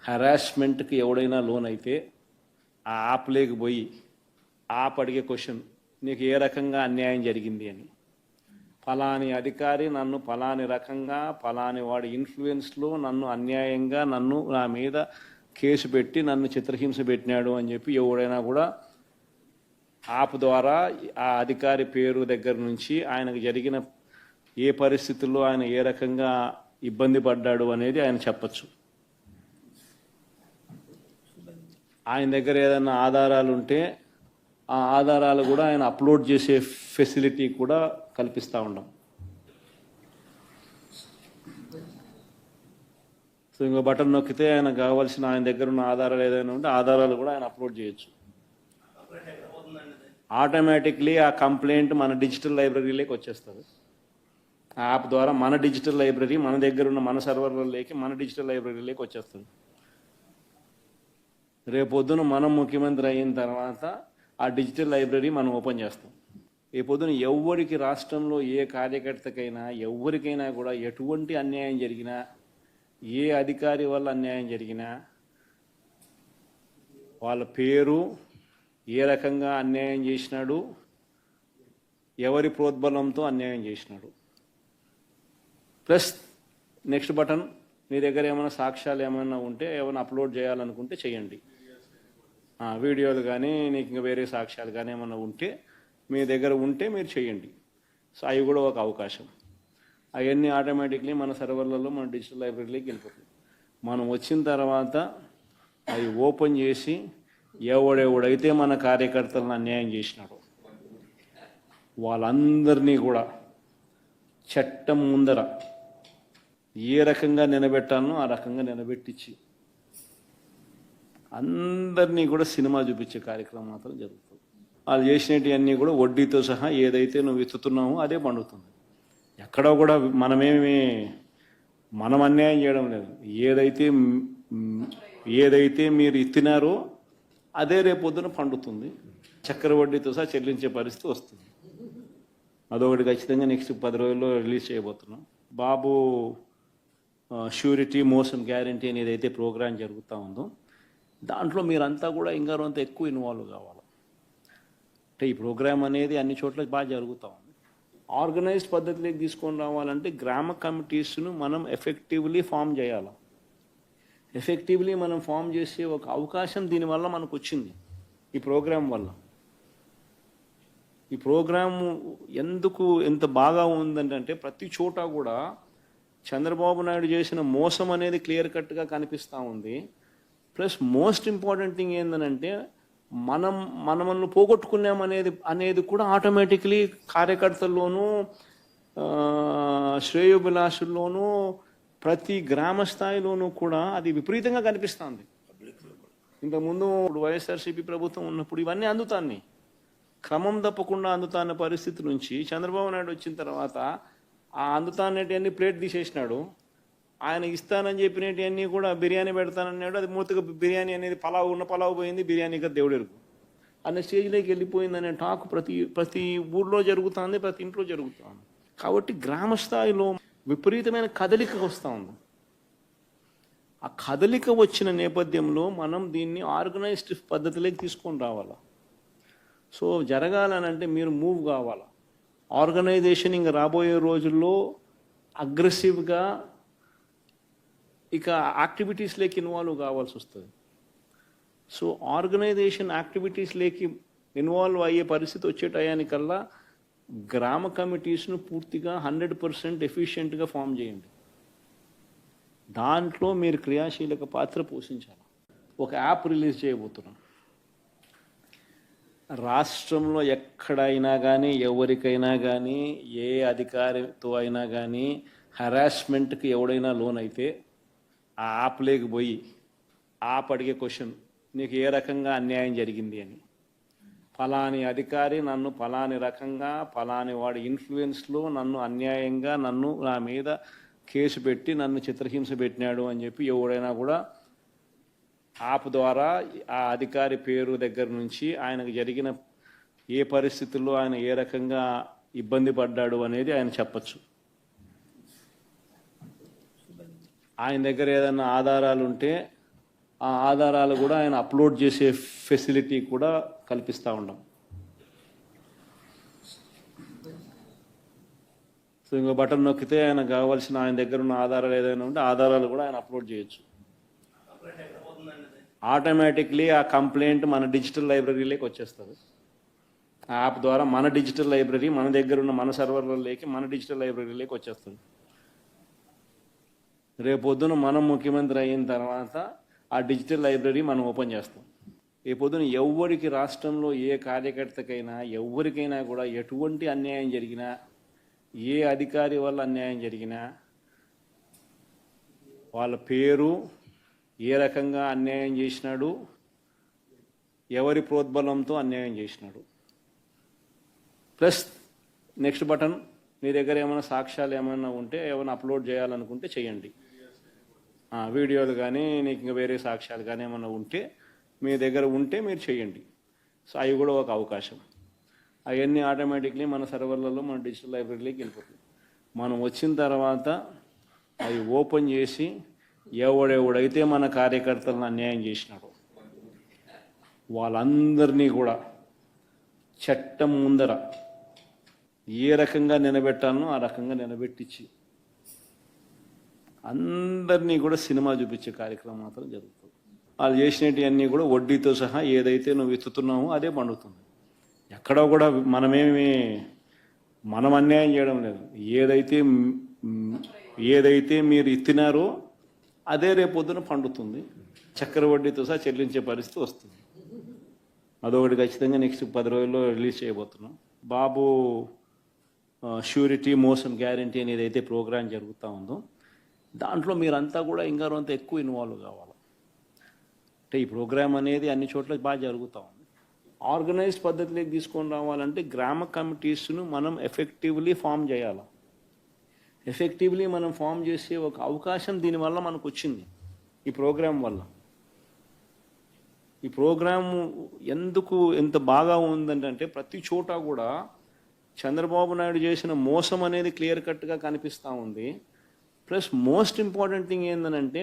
హరాస్మెంట్కి ఎవడైనా లోన్ అయితే ఆ యాప్లోకి పోయి యాప్ అడిగే క్వశ్చన్, నీకు ఏ రకంగా అన్యాయం జరిగింది అని. ఫలాని అధికారి నన్ను ఫలాని రకంగా ఫలాని వాడి ఇన్ఫ్లుయెన్స్లో నన్ను అన్యాయంగా నా మీద కేసు పెట్టి నన్ను చిత్రహింస పెట్టినాడు అని చెప్పి ఎవడైనా కూడా యాప్ ద్వారా ఆ అధికారి పేరు దగ్గర నుంచి ఆయనకు జరిగిన ఏ పరిస్థితుల్లో ఆయన ఏ రకంగా ఇబ్బంది పడ్డాడు అనేది ఆయన చెప్పచ్చు. ఆయన దగ్గర ఏదైనా ఆధారాలు ఉంటే ఆ ఆధారాలు కూడా ఆయన అప్లోడ్ చేసే ఫెసిలిటీ కూడా కల్పిస్తూ ఉన్నాం. సో ఇంకో బటన్ నొక్కితే ఆయన కావాల్సిన ఆయన దగ్గర ఉన్న ఆధారాలు ఏదైనా ఉంటే ఆధారాలు కూడా ఆయన అప్లోడ్ చేయొచ్చు. ఆటోమేటిక్లీ ఆ కంప్లైంట్ మన డిజిటల్ లైబ్రరీలోకి వచ్చేస్తుంది. ఆ యాప్ ద్వారా మన డిజిటల్ లైబ్రరీ మన దగ్గర ఉన్న మన సర్వర్లలోకి మన డిజిటల్ లైబ్రరీలోకి వచ్చేస్తుంది. రేపొద్దున మనం ముఖ్యమంత్రి అయిన తర్వాత ఆ డిజిటల్ లైబ్రరీ మనం ఓపెన్ చేస్తాం. రేపొద్దున ఎవరికి రాష్ట్రంలో ఏ కార్యకర్తకైనా ఎవరికైనా కూడా ఎటువంటి అన్యాయం జరిగినా, ఏ అధికారి వల్ల అన్యాయం జరిగినా, వాళ్ళ పేరు, ఏ రకంగా అన్యాయం చేసినాడు, ఎవరి ప్రోద్బలంతో అన్యాయం చేసినాడు, ప్లస్ నెక్స్ట్ బటన్, మీ దగ్గర ఏమైనా సాక్ష్యాలు ఏమైనా ఉంటే ఏమైనా అప్లోడ్ చేయాలనుకుంటే చేయండి. వీడియోలు కానీ నీకు ఇంకా వేరే సాక్ష్యాలు కానీ ఏమైనా ఉంటే మీ దగ్గర ఉంటే మీరు చేయండి. సో అవి కూడా ఒక అవకాశం. అవన్నీ ఆటోమేటిక్లీ మన సర్వర్లలో మన డిజిటల్ లైబ్రరీలోకి వెళ్ళిపోతుంది. మనం వచ్చిన తర్వాత అవి ఓపెన్ చేసి ఎవడెవడైతే మన కార్యకర్తలను అన్యాయం చేసినాడో వాళ్ళందరినీ కూడా చట్టం ముందర ఏ రకంగా నిలబెట్టాలనో ఆ రకంగా నిలబెట్టించి అందరినీ కూడా సినిమా చూపించే కార్యక్రమం మాత్రం జరుగుతుంది. వాళ్ళు చేసినవన్నీ కూడా వడ్డీతో సహా ఏదైతే నువ్వు విత్తుతున్నావో అదే పండుతుంది. ఎక్కడో కూడా మనం అన్యాయం చేయడం లేదు. ఏదైతే మీరు ఇత్తినారో అదే రేపొద్దున పండుతుంది. చక్కెర వడ్డీతో సహా చెల్లించే పరిస్థితి వస్తుంది. అదొకటి ఖచ్చితంగా నెక్స్ట్ 10 రోజుల్లో రిలీజ్ చేయబోతున్నాం. బాబు ష్యూరిటీ మోషన్ గ్యారంటీ అనేది అయితే ప్రోగ్రాం జరుగుతూ ఉందో దాంట్లో మీరంతా కూడా ఇంకా కొంత ఎక్కువ ఇన్వాల్వ్ కావాలి. అంటే ఈ ప్రోగ్రాం అనేది అన్ని చోట్ల బాగా జరుగుతూ ఉంది. ఆర్గనైజ్డ్ పద్ధతిలోకి తీసుకొని రావాలంటే గ్రామ కమిటీస్ను మనం ఎఫెక్టివ్లీ ఫామ్ చేయాలి. ఎఫెక్టివ్లీ మనం ఫామ్ చేసే ఒక అవకాశం దీనివల్ల మనకు వచ్చింది ఈ ప్రోగ్రాం వల్ల. ఈ ప్రోగ్రాము ఎంత బాగా ఉందంటే ప్రతి చోట కూడా చంద్రబాబు నాయుడు చేసిన మోసం అనేది క్లియర్ కట్గా కనిపిస్తూ ఉంది. ప్లస్ మోస్ట్ ఇంపార్టెంట్ థింగ్ ఏంటంటే మనల్ని పోగొట్టుకున్నామనేది కూడా ఆటోమేటిక్లీ కార్యకర్తల్లోనూ శ్రేయోభిలాషుల్లోనూ ప్రతి గ్రామ స్థాయిలోనూ కూడా అది విపరీతంగా కనిపిస్తుంది. ఇంతకుముందు వైఎస్ఆర్సీపీ ప్రభుత్వం ఉన్నప్పుడు ఇవన్నీ అందుతాన్ని క్రమం తప్పకుండా అందుతాన్న పరిస్థితి నుంచి చంద్రబాబు నాయుడు వచ్చిన తర్వాత ఆ అందుతాన్నటివన్నీ ప్లేట్ తీసేసినాడు. ఆయన ఇస్తానని చెప్పినవన్నీ కూడా బిర్యానీ పెడతానన్నాడు. అది మూతగా బిర్యానీ అనేది పలావు పోయింది, బిర్యానీ కదా దేవుడెరుగు అనే స్టేజ్లోకి వెళ్ళిపోయిందనే టాక్ ప్రతి ఊర్లో జరుగుతుంది, ప్రతి ఇంట్లో జరుగుతుంది. కాబట్టి గ్రామ స్థాయిలో విపరీతమైన కదలిక వస్తూ ఉంది. ఆ కదలిక వచ్చిన నేపథ్యంలో మనం దీన్ని ఆర్గనైజ్డ్ పద్ధతిలోకి తీసుకొని రావాలి. సో జరగాలనంటే మీరు మూవ్ కావాలి. ఆర్గనైజేషన్ ఇంకా రాబోయే రోజుల్లో అగ్రెసివ్గా ఇక యాక్టివిటీస్లోకి ఇన్వాల్వ్ కావాల్సి వస్తుంది. సో ఆర్గనైజేషన్ యాక్టివిటీస్లోకి ఇన్వాల్వ్ అయ్యే పరిస్థితి వచ్చే టయానికల్లా గ్రామ కమిటీస్ను పూర్తిగా 100% ఎఫిషియెంట్గా ఫామ్ చేయండి. దాంట్లో మీరు క్రియాశీలక పాత్ర పోషించాలి. ఒక యాప్ రిలీజ్ చేయబోతున్నాం. రాష్ట్రంలో ఎక్కడైనా కానీ ఎవరికైనా కానీ ఏ అధికారితో అయినా కానీ హరాస్మెంట్కి ఎవడైనా లోన్ అయితే ఆ యాప్లోకి పోయి యాప్ అడిగే క్వశ్చన్, నీకు ఏ రకంగా అన్యాయం జరిగింది అని. ఫలాని అధికారి నన్ను ఫలాని రకంగా ఫలాని వాడి ఇన్ఫ్లుయెన్స్లో నన్ను అన్యాయంగా నా మీద కేసు పెట్టి నన్ను చిత్రహింస పెట్టినాడు అని చెప్పి ఎవడైనా కూడా యాప్ ద్వారా ఆ అధికారి పేరు దగ్గర నుంచి ఆయనకు జరిగిన ఏ పరిస్థితుల్లో ఆయన ఏ రకంగా ఇబ్బంది పడ్డాడు అనేది ఆయన చెప్పచ్చు. ఆయన దగ్గర ఏదైనా ఆధారాలు ఉంటే ఆ ఆధారాలు కూడా ఆయన అప్లోడ్ చేసే ఫెసిలిటీ కూడా కల్పిస్తూ ఉన్నాం. సో ఇంకో బటన్ నొక్కితే ఆయన కావాల్సిన ఆయన దగ్గర ఉన్న ఆధారాలు ఏదైనా ఉంటే ఆధారాలు కూడా ఆయన అప్లోడ్ చేయొచ్చు. ఆటోమేటిక్లీ ఆ కంప్లైంట్ మన డిజిటల్ లైబ్రరీలోకి వచ్చేస్తుంది. ఆ యాప్ ద్వారా మన డిజిటల్ లైబ్రరీ మన దగ్గర ఉన్న మన సర్వర్లలోకి మన డిజిటల్ లైబ్రరీలోకి వచ్చేస్తుంది. రేపొద్దున మనం ముఖ్యమంత్రి అయిన తర్వాత ఆ డిజిటల్ లైబ్రరీ మనం ఓపెన్ చేస్తాం. రేపొద్దున ఎవరికి రాష్ట్రంలో ఏ కార్యకర్తకైనా ఎవరికైనా కూడా ఎటువంటి అన్యాయం జరిగినా, ఏ అధికారి వల్ల అన్యాయం జరిగినా, వాళ్ళ పేరు, ఏ రకంగా అన్యాయం చేసినాడు, ఎవరి ప్రోద్బలంతో అన్యాయం చేసినాడు, ప్లస్ నెక్స్ట్ బటన్ మీ దగ్గర ఏమైనా సాక్ష్యాలు ఏమైనా ఉంటే ఏమైనా అప్లోడ్ చేయాలనుకుంటే చేయండి. వీడియోలు కానీ నీకు ఇంకా వేరే సాక్ష్యాలు కానీ ఏమైనా ఉంటే మీ దగ్గర ఉంటే మీరు చేయండి. సో అవి కూడా ఒక అవకాశం. అవన్నీ ఆటోమేటిక్లీ మన సర్వర్లలో మన డిజిటల్ లైబ్రరీలోకి వెళ్ళిపోతుంది. మనం వచ్చిన తర్వాత అవి ఓపెన్ చేసి ఎవడెవడైతే మన కార్యకర్తలను అన్యాయం చేసినాడో వాళ్ళందరినీ కూడా చట్టం ముందర ఏ రకంగా నిలబెట్టాలనో ఆ రకంగా నిలబెట్టించి అందరినీ కూడా సినిమా చూపించే కార్యక్రమం మాత్రం జరుగుతుంది. వాళ్ళు చేసినవన్నీ కూడా వడ్డీతో సహా ఏదైతే నువ్వు విత్తుతున్నావో అదే పండుతుంది. ఎక్కడో కూడా మనం అన్యాయం చేయడం లేదు. ఏదైతే మీరు ఇత్తినారో అదే రేపొద్దున పండుతుంది. చక్కెర వడ్డీతో సహా చెల్లించే పరిస్థితి వస్తుంది. అదొకటి ఖచ్చితంగా నెక్స్ట్ 10 రోజుల్లో రిలీజ్ చేయబోతున్నాం. బాబు ష్యూరిటీ మోషన్ గ్యారంటీ అనేది అయితే ప్రోగ్రాం జరుగుతూ ఉందో దాంట్లో మీరంతా కూడా ఇంకా కొంత ఎక్కువ ఇన్వాల్వ్ కావాలి. అంటే ఈ ప్రోగ్రాం అనేది అన్ని చోట్ల బాగా జరుగుతూ ఉంది. ఆర్గనైజ్డ్ పద్ధతిలోకి తీసుకొని రావాలంటే గ్రామ కమిటీస్ను మనం ఎఫెక్టివ్లీ ఫామ్ చేయాలి. ఎఫెక్టివ్లీ మనం ఫామ్ చేసే ఒక అవకాశం దీనివల్ల మనకు వచ్చింది ఈ ప్రోగ్రాం వల్ల. ఈ ప్రోగ్రాము ఎందుకు ఎంత బాగా ఉందంటే ప్రతి చోట కూడా చంద్రబాబు నాయుడు చేసిన మోసం అనేది క్లియర్ కట్గా కనిపిస్తూ ఉంది. ప్లస్ మోస్ట్ ఇంపార్టెంట్ థింగ్ ఏంటంటే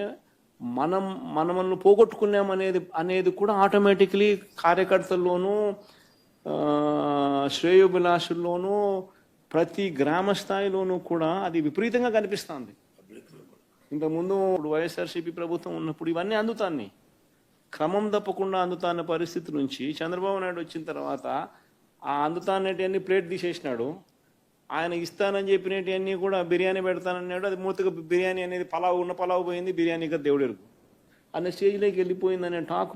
మనల్ని పోగొట్టుకున్నామనేది కూడా ఆటోమేటిక్లీ కార్యకర్తల్లోనూ శ్రేయోభిలాషుల్లోనూ ప్రతి గ్రామ స్థాయిలోనూ కూడా అది విపరీతంగా కనిపిస్తుంది. ఇంతకుముందు వైఎస్ఆర్సీపీ ప్రభుత్వం ఉన్నప్పుడు ఇవన్నీ అందుతాన్ని క్రమం తప్పకుండా అందుతాన్న పరిస్థితి నుంచి చంద్రబాబు నాయుడు వచ్చిన తర్వాత ఆ అందుతాన్నటివన్నీ ప్లేట్ తీసేసినాడు. ఆయన ఇస్తానని చెప్పినవన్నీ కూడా బిర్యానీ పెడతానన్నాడు. అది మూతగా బిర్యానీ అనేది పలావు పోయింది, బిర్యానీగా దేవుడెరుగు అనే స్టేజ్లోకి వెళ్ళిపోయిందనే టాక్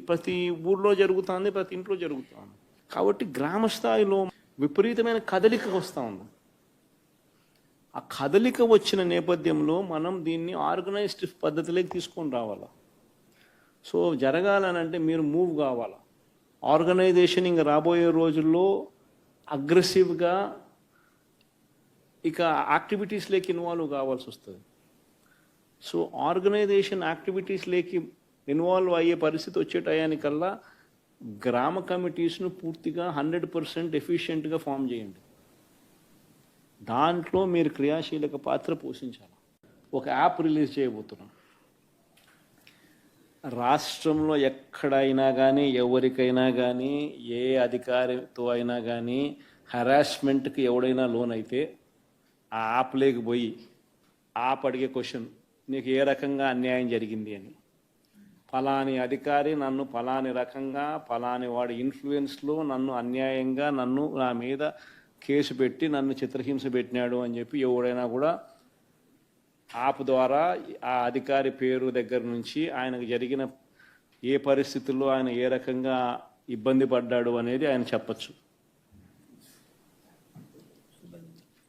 ప్రతి ఊర్లో జరుగుతుంది, ప్రతి ఇంట్లో జరుగుతుంది. కాబట్టి గ్రామ స్థాయిలో విపరీతమైన కదలిక వస్తూ ఉంది. ఆ కదలిక వచ్చిన నేపథ్యంలో మనం దీన్ని ఆర్గనైజ్డ్ పద్ధతిలోకి తీసుకొని రావాలి. సో జరగాలనంటే మీరు మూవ్ కావాలి. ఆర్గనైజేషన్ ఇంకా రాబోయే రోజుల్లో అగ్రెసివ్గా ఇక యాక్టివిటీస్లోకి ఇన్వాల్వ్ కావాల్సి వస్తుంది. సో ఆర్గనైజేషన్ యాక్టివిటీస్లోకి ఇన్వాల్వ్ అయ్యే పరిస్థితి వచ్చే టయానికల్లా గ్రామ కమిటీస్ను పూర్తిగా 100% ఎఫిషియెంట్గా ఫామ్ చేయండి. దాంట్లో మీరు క్రియాశీలక పాత్ర పోషించాలి. ఒక యాప్ రిలీజ్ చేయబోతున్నాం. రాష్ట్రంలో ఎక్కడైనా కానీ ఎవరికైనా కానీ ఏ అధికారితో అయినా కానీ హరాస్మెంట్కి ఎవడైనా లోన్ అయితే ఆ యాప్లోకి పోయి యాప్ అడిగే క్వశ్చన్, నీకు ఏ రకంగా అన్యాయం జరిగింది అని. ఫలాని అధికారి నన్ను ఫలాని రకంగా ఫలాని వాడి ఇన్ఫ్లుయెన్స్లో నన్ను అన్యాయంగా నా మీద కేసు పెట్టి నన్ను చిత్రహింస పెట్టినాడు అని చెప్పి ఎవడైనా కూడా యాప్ ద్వారా ఆ అధికారి పేరు దగ్గర నుంచి ఆయనకు జరిగిన ఏ పరిస్థితుల్లో ఆయన ఏ రకంగా ఇబ్బంది పడ్డాడు అనేది ఆయన చెప్పచ్చు.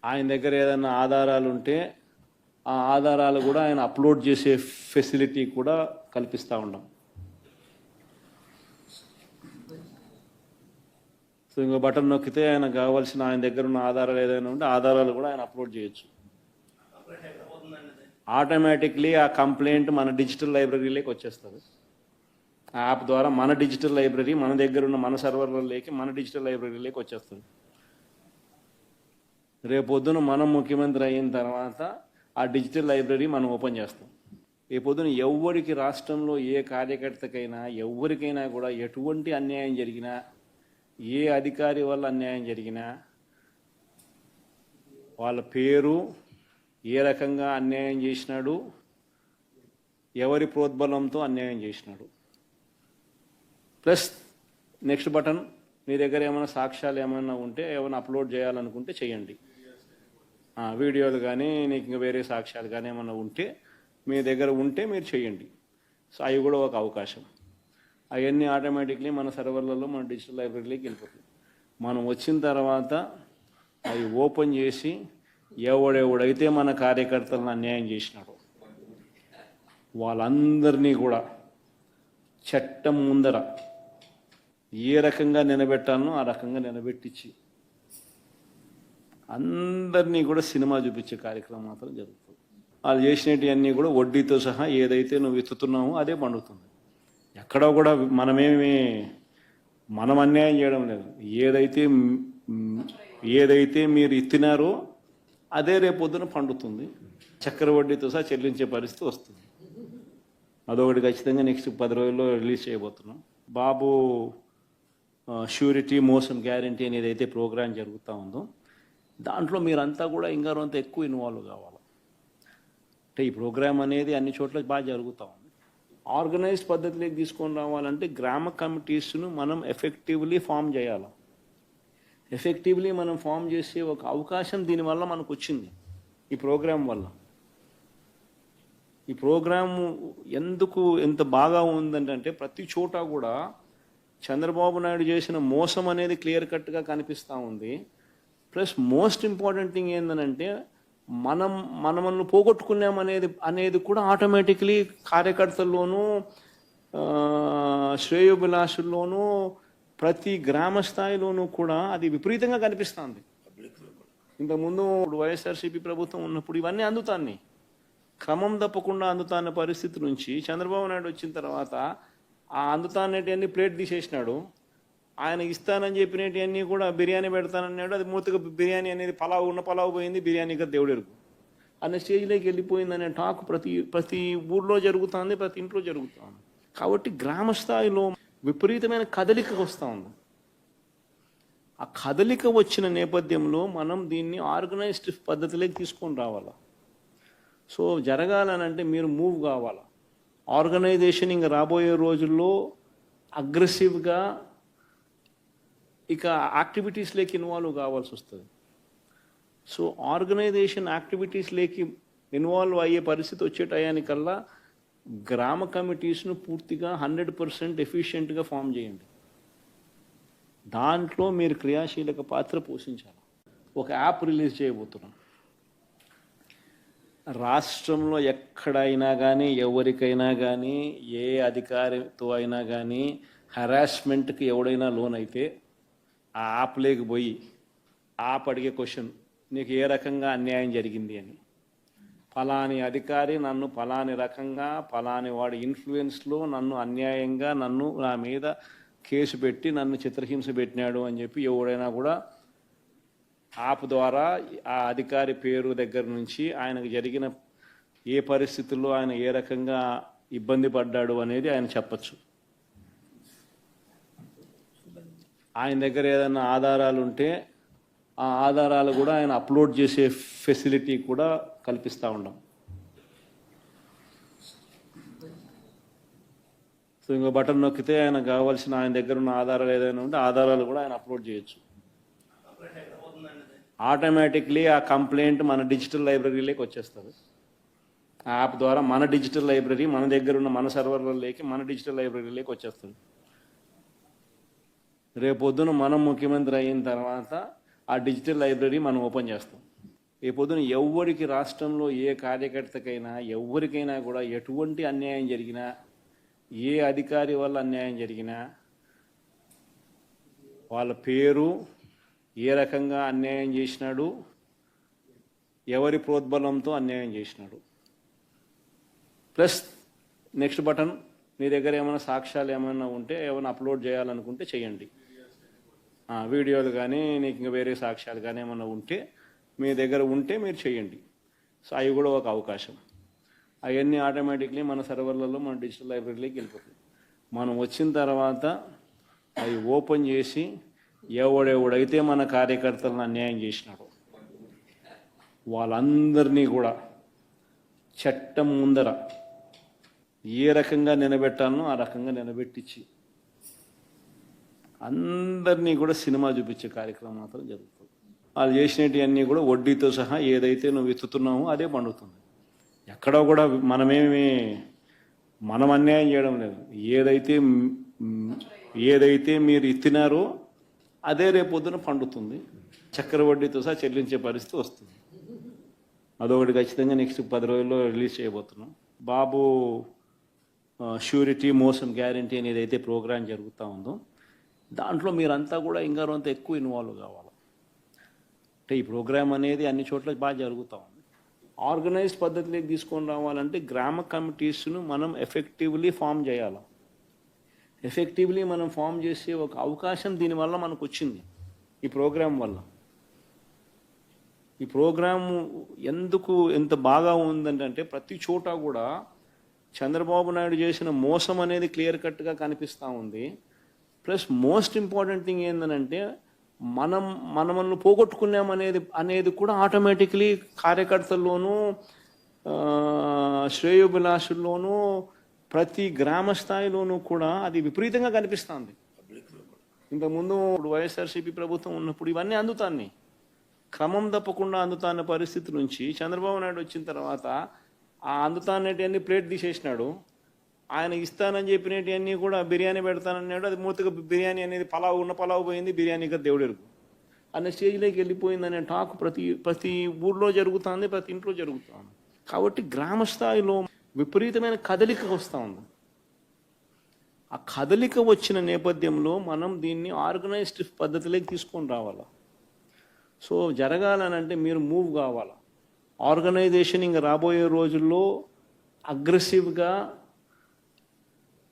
ఆయన దగ్గర ఏదైనా ఆధారాలు ఉంటే ఆ ఆధారాలు కూడా ఆయన అప్లోడ్ చేసే ఫెసిలిటీ కూడా కల్పిస్తూ ఉన్నాం. సో ఇంకో బటన్ నొక్కితే ఆయన కావాల్సిన ఆయన దగ్గర ఉన్న ఆధారాలు ఏదైనా ఉంటే ఆధారాలు కూడా ఆయన అప్లోడ్ చేయొచ్చు. ఆటోమేటిక్లీ ఆ కంప్లైంట్ మన డిజిటల్ లైబ్రరీలోకి వచ్చేస్తుంది. ఆ యాప్ ద్వారా మన డిజిటల్ లైబ్రరీ మన దగ్గర ఉన్న మన సర్వర్లలోకి మన డిజిటల్ లైబ్రరీలోకి వచ్చేస్తుంది. రేపొద్దున మనం ముఖ్యమంత్రి అయిన తర్వాత ఆ డిజిటల్ లైబ్రరీ మనం ఓపెన్ చేస్తాం. ఈ పొద్దున ఎవ్వరికి రాష్ట్రంలో ఏ కార్యకర్తకైనా ఎవరికైనా కూడా ఎటువంటి అన్యాయం జరిగినా, ఏ అధికారి వల్ల అన్యాయం జరిగినా వాళ్ళ పేరు, ఏ రకంగా అన్యాయం చేసినాడు, ఎవరి ప్రోద్బలంతో అన్యాయం చేసినాడు, ప్లస్ నెక్స్ట్ బటన్ మీ దగ్గర ఏమైనా సాక్ష్యాలు ఏమైనా ఉంటే ఏమైనా అప్లోడ్ చేయాలనుకుంటే చేయండి. వీడియోలు కానీ నీకు ఇంకా వేరే సాక్ష్యాలు కానీ ఏమైనా ఉంటే మీ దగ్గర ఉంటే మీరు చేయండి. సో అవి కూడా ఒక అవకాశం. అవన్నీ ఆటోమేటిక్లీ మన సర్వర్లలో మన డిజిటల్ లైబ్రరీలోకి వెళ్ళిపోతుంది. మనం వచ్చిన తర్వాత అవి ఓపెన్ చేసి ఎవడెవడైతే మన కార్యకర్తలను అన్యాయం చేసినాడో వాళ్ళందరినీ కూడా చట్టం ముందర ఏ రకంగా నిలబెట్టాలనో ఆ రకంగా నిలబెట్టించి అందరినీ కూడా సినిమా చూపించే కార్యక్రమం మాత్రం జరుగుతుంది. వాళ్ళు చేసినవన్నీ కూడా వడ్డీతో సహా ఏదైతే నువ్వు ఎత్తుతున్నావో అదే పండుతుంది. ఎక్కడో కూడా మనం అన్యాయం చేయడం లేదు. ఏదైతే మీరు ఎత్తినారో అదే రేపొద్దున పండుతుంది. చక్కెర వడ్డీతో సహా చెల్లించే పరిస్థితి వస్తుంది. అదొకటి ఖచ్చితంగా నెక్స్ట్ 10 రోజుల్లో రిలీజ్ చేయబోతున్నాం. బాబు ష్యూరిటీ మోసం గ్యారంటీ అనేది అయితే ప్రోగ్రాం జరుగుతూ ఉందో దాంట్లో మీరంతా కూడా ఇంకా కొంత ఎక్కువ ఇన్వాల్వ్ కావాలి. అంటే ఈ ప్రోగ్రామ్ అనేది అన్ని చోట్ల బాగా జరుగుతూ ఉంది. ఆర్గనైజ్డ్ పద్ధతిలోకి తీసుకొని రావాలంటే గ్రామ కమిటీస్ను మనం ఎఫెక్టివ్లీ ఫామ్ చేయాలి. ఎఫెక్టివ్లీ మనం ఫామ్ చేసే ఒక అవకాశం దీనివల్ల మనకు వచ్చింది ఈ ప్రోగ్రాం వల్ల. ఈ ప్రోగ్రాము ఎందుకు ఎంత బాగా ఉందంటే ప్రతి చోట కూడా చంద్రబాబు నాయుడు చేసిన మోసం అనేది క్లియర్ కట్గా కనిపిస్తూ ఉంది. ప్లస్ మోస్ట్ ఇంపార్టెంట్ థింగ్ ఏంటంటే మనల్ని పోగొట్టుకున్నామనేది కూడా ఆటోమేటిక్లీ కార్యకర్తల్లోనూ శ్రేయోభిలాషుల్లోనూ ప్రతి గ్రామ స్థాయిలోనూ కూడా అది విపరీతంగా కనిపిస్తుంది. ఇంతకుముందు వైఎస్ఆర్సీపీ ప్రభుత్వం ఉన్నప్పుడు ఇవన్నీ అందుతాన్ని క్రమం తప్పకుండా అందుతాన్న పరిస్థితి నుంచి చంద్రబాబు నాయుడు వచ్చిన తర్వాత ఆ అందుతానేటివన్నీ ప్లేట్ తీసేసినాడు. ఆయన ఇస్తానని చెప్పినవన్నీ కూడా బిర్యానీ పెడతానన్నాడు. అది మూతగా బిర్యానీ అనేది పలావు పోయింది, బిర్యానీగా దేవుడెరుగు అనే స్టేజ్లోకి వెళ్ళిపోయిందనే టాక్ ప్రతి ఊర్లో జరుగుతుంది, ప్రతి ఇంట్లో జరుగుతుంది. కాబట్టి గ్రామ స్థాయిలో విపరీతమైన కదలిక వస్తూ ఉంది. ఆ కదలిక వచ్చిన నేపథ్యంలో మనం దీన్ని ఆర్గనైజ్డ్ పద్ధతిలోకి తీసుకొని రావాలి. సో జరగాలనంటే మీరు మూవ్ కావాలి. ఆర్గనైజేషన్ ఇంకా రాబోయే రోజుల్లో అగ్రెసివ్గా ఇక యాక్టివిటీస్లోకి ఇన్వాల్వ్ కావాల్సి వస్తుంది. సో ఆర్గనైజేషన్ యాక్టివిటీస్లోకి ఇన్వాల్వ్ అయ్యే పరిస్థితి వచ్చే టయానికల్లా గ్రామ కమిటీస్ను పూర్తిగా 100% ఎఫిషియెంట్గా ఫామ్ చేయండి. దాంట్లో మీరు క్రియాశీలక పాత్ర పోషించాలి. ఒక యాప్ రిలీజ్ చేయబోతున్నాం. రాష్ట్రంలో ఎక్కడైనా కానీ ఎవరికైనా కానీ ఏ అధికారితో అయినా కానీ హెరాస్మెంట్కి ఎవడైనా లోన్ అయితే ఆ యాప్లోకి పోయి యాప్ అడిగే క్వశ్చన్, నీకు ఏ రకంగా అన్యాయం జరిగింది అని, ఫలాని అధికారి నన్ను ఫలాని రకంగా ఫలాని వాడి ఇన్ఫ్లుయెన్స్లో నన్ను అన్యాయంగా నా మీద కేసు పెట్టి నన్ను చిత్రహింస పెట్టినాడు అని చెప్పి ఎవడైనా కూడా యాప్ ద్వారా ఆ అధికారి పేరు దగ్గర నుంచి ఆయనకు జరిగిన ఏ పరిస్థితుల్లో ఆయన ఏ రకంగా ఇబ్బంది పడ్డాడు అనేది ఆయన చెప్పచ్చు. ఆయన దగ్గర ఏదైనా ఆధారాలు ఉంటే ఆ ఆధారాలు కూడా ఆయన అప్లోడ్ చేసే ఫెసిలిటీ కూడా కల్పిస్తూ ఉన్నాం. సో ఇంకో బటన్ నొక్కితే ఆయన కావాల్సిన ఆయన దగ్గర ఉన్న ఆధారాలు ఏదైనా ఉంటే ఆధారాలు కూడా ఆయన అప్లోడ్ చేయొచ్చు. ఆటోమేటిక్లీ ఆ కంప్లైంట్ మన డిజిటల్ లైబ్రరీలోకి వచ్చేస్తుంది. ఆ యాప్ ద్వారా మన డిజిటల్ లైబ్రరీ మన దగ్గర ఉన్న మన సర్వర్లలోకి మన డిజిటల్ లైబ్రరీలోకి వచ్చేస్తుంది. రేపొద్దున మనం ముఖ్యమంత్రి అయిన తర్వాత ఆ డిజిటల్ లైబ్రరీ మనం ఓపెన్ చేస్తాం. రేపొద్దున ఎవరికి రాష్ట్రంలో ఏ కార్యకర్తకైనా ఎవరికైనా కూడా ఎటువంటి అన్యాయం జరిగినా, ఏ అధికారి వల్ల అన్యాయం జరిగినా వాళ్ళ పేరు, ఏ రకంగా అన్యాయం చేసినాడు, ఎవరి ప్రోద్బలంతో అన్యాయం చేసినాడు, ప్లస్ నెక్స్ట్ బటన్ మీ దగ్గర ఏమైనా సాక్ష్యాలు ఏమైనా ఉంటే ఏమైనా అప్లోడ్ చేయాలనుకుంటే చేయండి. వీడియోలు కానీ నీకు ఇంకా వేరే సాక్ష్యాలు కానీ ఏమైనా ఉంటే మీ దగ్గర ఉంటే మీరు చేయండి. సో అవి కూడా ఒక అవకాశం. అవన్నీ ఆటోమేటిక్లీ మన సర్వర్లలో మన డిజిటల్ లైబ్రరీలోకి వెళ్ళిపోతాయి. మనం వచ్చిన తర్వాత అవి ఓపెన్ చేసి ఎవడెవడైతే మన కార్యకర్తలను అన్యాయం చేసినాడో వాళ్ళందరినీ కూడా చట్టం ముందర ఏ రకంగా నిలబెట్టాలనో ఆ రకంగా నిలబెట్టించి అందరినీ కూడా సినిమా చూపించే కార్యక్రమం మాత్రం జరుగుతుంది. వాళ్ళు చేసినవన్నీ కూడా వడ్డీతో సహా ఏదైతే నువ్వు ఎత్తుతున్నావో అదే పండుతుంది. ఎక్కడో కూడా మనం అన్యాయం చేయడం లేదు. ఏదైతే మీరు ఎత్తినారో అదే రేపొద్దున పండుతుంది. చక్కెర వడ్డీతో సహా చెల్లించే పరిస్థితి వస్తుంది. అదొకటి ఖచ్చితంగా నెక్స్ట్ 10 రోజుల్లో రిలీజ్ చేయబోతున్నాం. బాబు ష్యూరిటీ మోసం గ్యారంటీ అని ఏదైతే ప్రోగ్రాం జరుగుతూ ఉందో దాంట్లో మీరంతా కూడా ఇంకా అంత ఎక్కువ ఇన్వాల్వ్ కావాలి. అంటే ఈ ప్రోగ్రాం అనేది అన్ని చోట్ల బాగా జరుగుతూ ఉంది. ఆర్గనైజ్డ్ పద్ధతిలోకి తీసుకొని రావాలంటే గ్రామ కమిటీస్ను మనం ఎఫెక్టివ్లీ ఫామ్ చేయాలి. ఎఫెక్టివ్లీ మనం ఫామ్ చేసే ఒక అవకాశం దీనివల్ల మనకు వచ్చింది ఈ ప్రోగ్రాం వల్ల. ఈ ప్రోగ్రాము ఎందుకు ఎంత బాగా ఉందంటే ప్రతి చోట కూడా చంద్రబాబు నాయుడు చేసిన మోసం అనేది క్లియర్ కట్గా కనిపిస్తూ ఉంది. ప్లస్ మోస్ట్ ఇంపార్టెంట్ థింగ్ ఏంటంటే మనల్ని పోగొట్టుకున్నాం అనేది కూడా ఆటోమేటిక్లీ కార్యకర్తల్లోనూ శ్రేయోభిలాషుల్లోనూ ప్రతి గ్రామ స్థాయిలోనూ కూడా అది విపరీతంగా కనిపిస్తుంది. ఇంతకుముందు వైఎస్ఆర్సీపీ ప్రభుత్వం ఉన్నప్పుడు ఇవన్నీ అందుతాన్ని క్రమం తప్పకుండా అందుతాన్న పరిస్థితి నుంచి చంద్రబాబు నాయుడు వచ్చిన తర్వాత ఆ అందుతాన్నటివన్నీ ప్లేట్ తీసేసినాడు. ఆయన ఇస్తానని చెప్పినవన్నీ కూడా బిర్యానీ పెడతానన్నాడు. అది మూతగా బిర్యానీ అనేది పలావ్ పోయింది, బిర్యానీగా దేవుడెరుగు అనే స్టేజ్లోకి వెళ్ళిపోయిందనే టాక్ ప్రతి ఊర్లో జరుగుతుంది, ప్రతి ఇంట్లో జరుగుతుంది. కాబట్టి గ్రామ స్థాయిలో విపరీతమైన కదలిక వస్తూ ఉంది. ఆ కదలిక వచ్చిన నేపథ్యంలో మనం దీన్ని ఆర్గనైజ్డ్ పద్ధతిలోకి తీసుకొని రావాలి. సో జరగాలనంటే మీరు మూవ్ కావాలి. ఆర్గనైజేషన్ ఇంకా రాబోయే రోజుల్లో అగ్రెసివ్గా